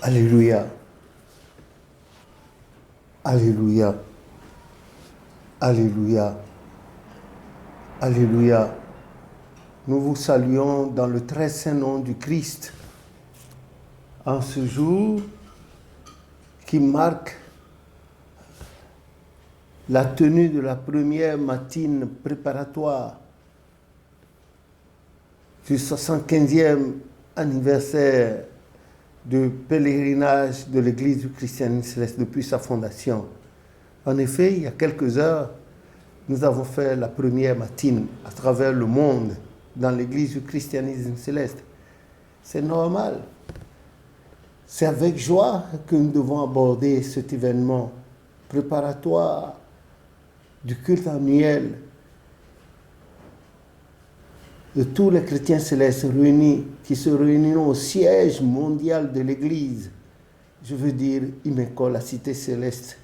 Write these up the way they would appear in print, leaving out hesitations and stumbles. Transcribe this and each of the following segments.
Alléluia. Alléluia. Alléluia. Alléluia. Nous vous saluons dans le très saint nom du Christ. En ce jour qui marque la tenue de la première matine préparatoire du 75e anniversaire du pèlerinage de l'Église du christianisme céleste depuis sa fondation. En effet, il y a quelques heures, nous avons fait la première matine à travers le monde dans l'Église du christianisme céleste. C'est normal. C'est avec joie que nous devons aborder cet événement préparatoire du culte annuel de tous les chrétiens célestes réunis, qui se réuniront au siège mondial de l'Église, je veux dire Imeko, la cité céleste,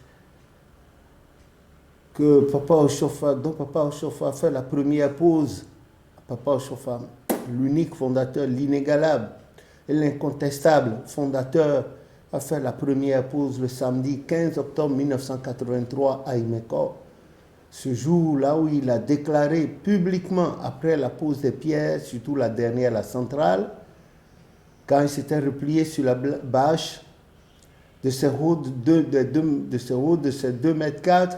que Papa Oshofa, dont Papa Oshofa a fait la première pause. Papa Oshofa, l'unique fondateur, l'inégalable et l'incontestable fondateur, a fait la première pause le samedi 15 octobre 1983 à Imeko. Ce jour-là où il a déclaré publiquement, après la pose des pierres, surtout la dernière, la centrale, quand il s'était replié sur la bâche de ses hauts de ses 2 mètres 4,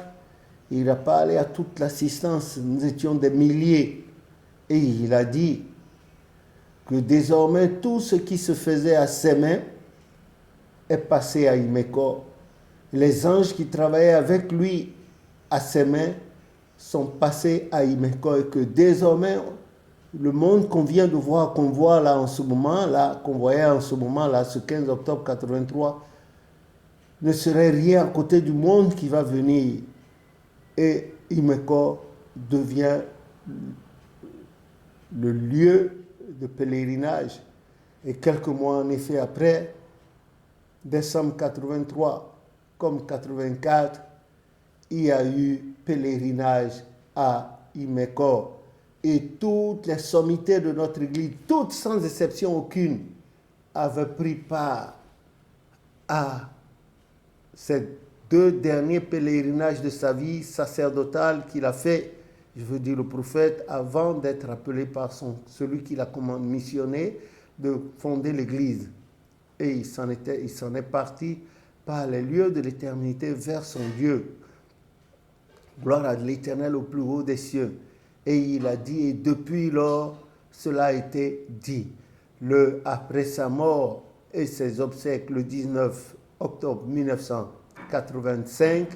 il a parlé à toute l'assistance, nous étions des milliers, et il a dit que désormais tout ce qui se faisait à ses mains est passé à Imeko. Les anges qui travaillaient avec lui à ses mains sont passés à Imeko, et que désormais le monde qu'on vient de voir, qu'on voit là en ce moment, là, qu'on voyait en ce moment là, ce 15 octobre 83, ne serait rien à côté du monde qui va venir. Et Imeko devient le lieu de pèlerinage. Et quelques mois en effet après, décembre 83 comme 84, il y a eu pèlerinage à Imeko. Et toutes les sommités de notre Église, toutes sans exception aucune, avaient pris part à ces 2 derniers pèlerinages de sa vie sacerdotale qu'il a fait, je veux dire le prophète, avant d'être appelé par celui qui l'a missionné de fonder l'Église. Et il s'en est parti par les lieux de l'éternité vers son Dieu. Gloire à l'Éternel au plus haut des cieux. Et il a dit, et depuis lors, cela a été dit. Après sa mort et ses obsèques, le 19 octobre 1985,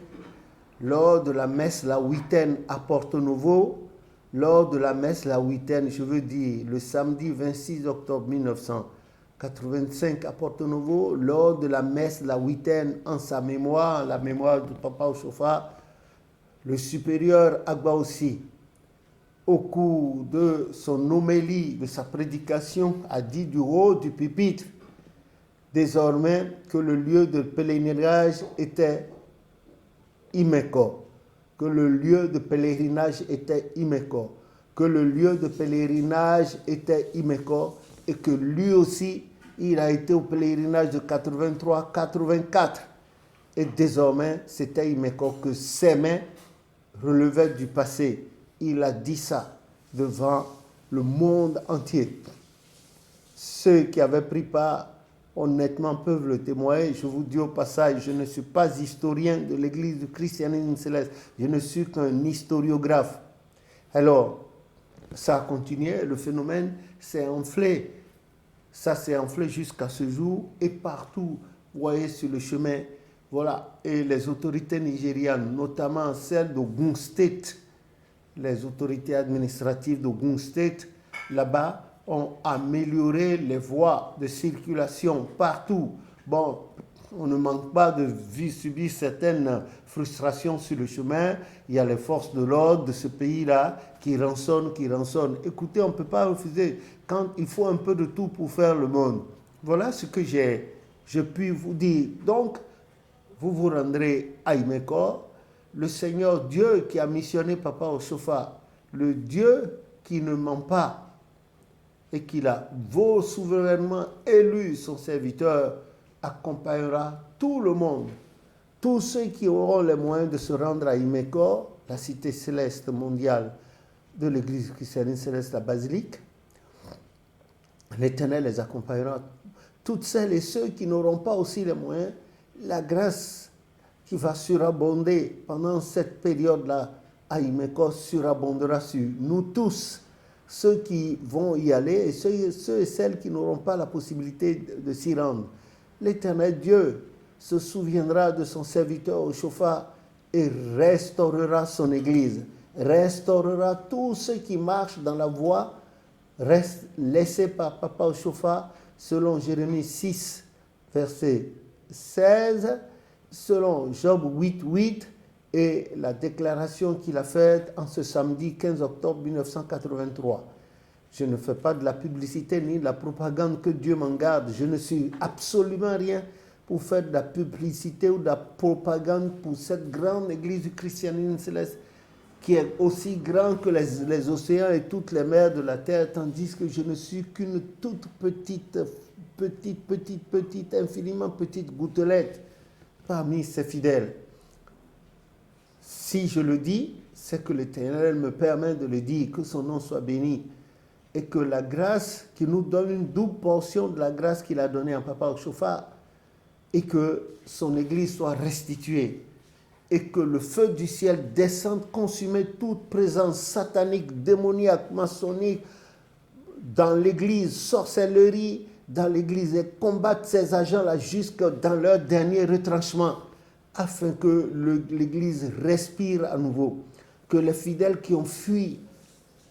lors de la messe la huitaine à Porto Novo, lors de la messe la huitaine, je veux dire le samedi 26 octobre 1985 à Porto Novo, lors de la messe la huitaine en sa mémoire, la mémoire de Papa Oshofa, le supérieur Agbaoussi, au cours de son homélie, de sa prédication, a dit du haut du pupitre, désormais que le lieu de pèlerinage était Imeko, que le lieu de pèlerinage était Imeko, que le lieu de pèlerinage était Imeko, et que lui aussi, il a été au pèlerinage de 83-84. Et désormais, c'était Imeko, que ses mains relevaient du passé. Il a dit ça devant le monde entier. Ceux qui avaient pris part, honnêtement, peuvent le témoigner. Je vous dis au passage, je ne suis pas historien de l'Église du christianisme céleste. Je ne suis qu'un historiographe. Alors, ça a continué, le phénomène s'est enflé. Ça s'est enflé jusqu'à ce jour, et partout, vous voyez sur le chemin, voilà. Et les autorités nigérianes, notamment celles d'Ogun State, les autorités administratives d'Ogun State, là-bas, ont amélioré les voies de circulation partout. Bon, on ne manque pas de subir certaines frustrations sur le chemin. Il y a les forces de l'ordre de ce pays-là qui rançonnent. Écoutez, on ne peut pas refuser quand il faut un peu de tout pour faire le monde. Voilà ce que je puis vous dire. Donc, vous vous rendrez à Imeko. Le Seigneur Dieu qui a missionné Papa Oshofa, le Dieu qui ne ment pas et qu'il a souverainement élu son serviteur accompagnera tout le monde. Tous ceux qui auront les moyens de se rendre à Imeko, la cité céleste mondiale de l'église chrétienne céleste, la basilique, l'Éternel les accompagnera. Toutes celles et ceux qui n'auront pas aussi les moyens, la grâce qui va surabonder pendant cette période-là à Imeko surabondera sur nous tous, ceux qui vont y aller et ceux et celles qui n'auront pas la possibilité de s'y rendre. L'Éternel Dieu se souviendra de son serviteur au chauffard et restaurera son église, restaurera tous ceux qui marchent dans la voie laissée par Papa au chauffard, selon Jérémie 6, verset 16, selon Job 8, 8, et la déclaration qu'il a faite en ce samedi 15 octobre 1983. Je ne fais pas de la publicité ni de la propagande, que Dieu m'en garde. Je ne suis absolument rien pour faire de la publicité ou de la propagande pour cette grande église du christianisme céleste qui est aussi grande que les océans et toutes les mers de la terre, tandis que je ne suis qu'une toute petite, infiniment petite gouttelette parmi ses fidèles. Si je le dis, c'est que l'Éternel me permet de le dire, que son nom soit béni, et que la grâce, qui nous donne une double portion de la grâce qu'il a donnée à Papa au chauffard, et que son Église soit restituée, et que le feu du ciel descende, consumer toute présence satanique, démoniaque, maçonnique dans l'Église, sorcellerie dans l'Église, et combattre ces agents-là jusque dans leur dernier retranchement, afin que l'Église respire à nouveau, que les fidèles qui ont fui,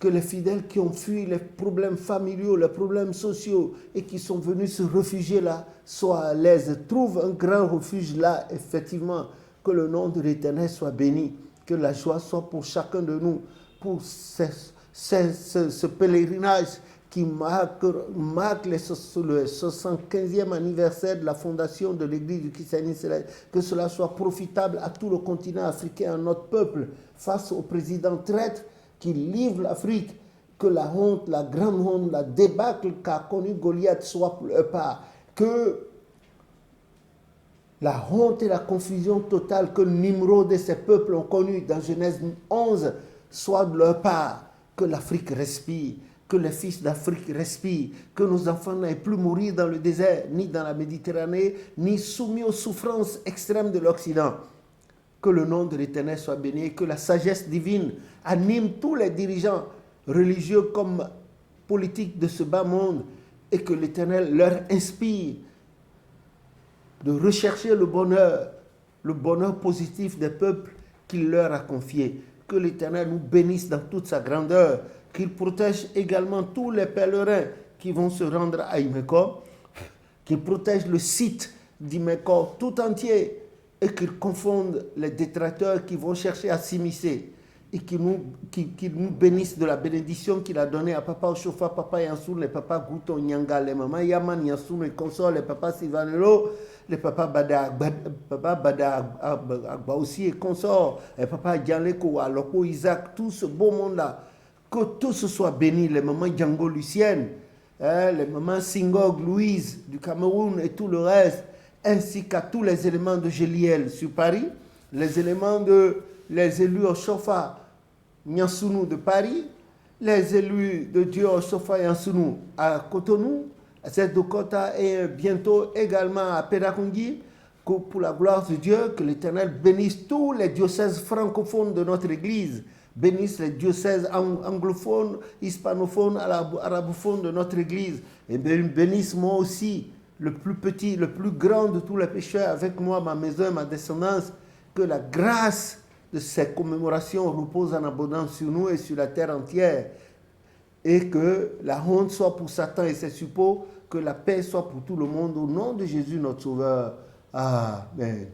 les problèmes familiaux, les problèmes sociaux et qui sont venus se réfugier là, soient à l'aise, trouvent un grand refuge là, effectivement, que le nom de l'Éternel soit béni, que la joie soit pour chacun de nous, pour ce pèlerinage qui marque le 75e anniversaire de la fondation de l'Église du christianisme céleste, que cela soit profitable à tout le continent africain, à notre peuple, face au président traître qui livre l'Afrique, que la honte, la grande honte, la débâcle qu'a connue Goliath soit pour leur part, que la honte et la confusion totale que Nimrod et ses peuples ont connue dans Genèse 11 soit de leur part, que l'Afrique respire, que les fils d'Afrique respirent, que nos enfants n'aient plus mourir dans le désert, ni dans la Méditerranée, ni soumis aux souffrances extrêmes de l'Occident. Que le nom de l'Éternel soit béni, que la sagesse divine anime tous les dirigeants religieux comme politiques de ce bas monde, et que l'Éternel leur inspire de rechercher le bonheur positif des peuples qu'il leur a confiés. Que l'Éternel nous bénisse dans toute sa grandeur, qu'il protège également tous les pèlerins qui vont se rendre à Imeko, qu'il protège le site d'Imeko tout entier, et qu'il confonde les détracteurs qui vont chercher à s'immiscer, et qu'il nous bénisse de la bénédiction qu'il a donnée à Papa Ochofa, Papa Yansoun, les Papa Gouton Nyanga, les Maman Yaman Yansoun et consorts, les Papa Sylvanelo, les Papa Bada Agba aussi et consorts, les Papa Djanleko, Aloko, Isaac, tout ce beau monde-là, que tout ce soit béni, les Mamans Django Lucienne, les Mamans Singog, Louise du Cameroun et tout le reste, ainsi qu'à tous les éléments de Géliel sur Paris, les élus au Chofa Nyansounou de Paris, les élus de Dieu au Chofa Nyansounou à Cotonou, à Zedokota et bientôt également à Pérakongi, que pour la gloire de Dieu, que l'Éternel bénisse tous les diocèses francophones de notre Église, bénisse les diocèses anglophones, hispanophones, arabophones de notre Église, et bénisse moi aussi, le plus petit, le plus grand de tous les pécheurs, avec moi, ma maison et ma descendance, que la grâce de ces commémorations repose en abondance sur nous et sur la terre entière, et que la honte soit pour Satan et ses suppôts, que la paix soit pour tout le monde, au nom de Jésus notre Sauveur. Amen.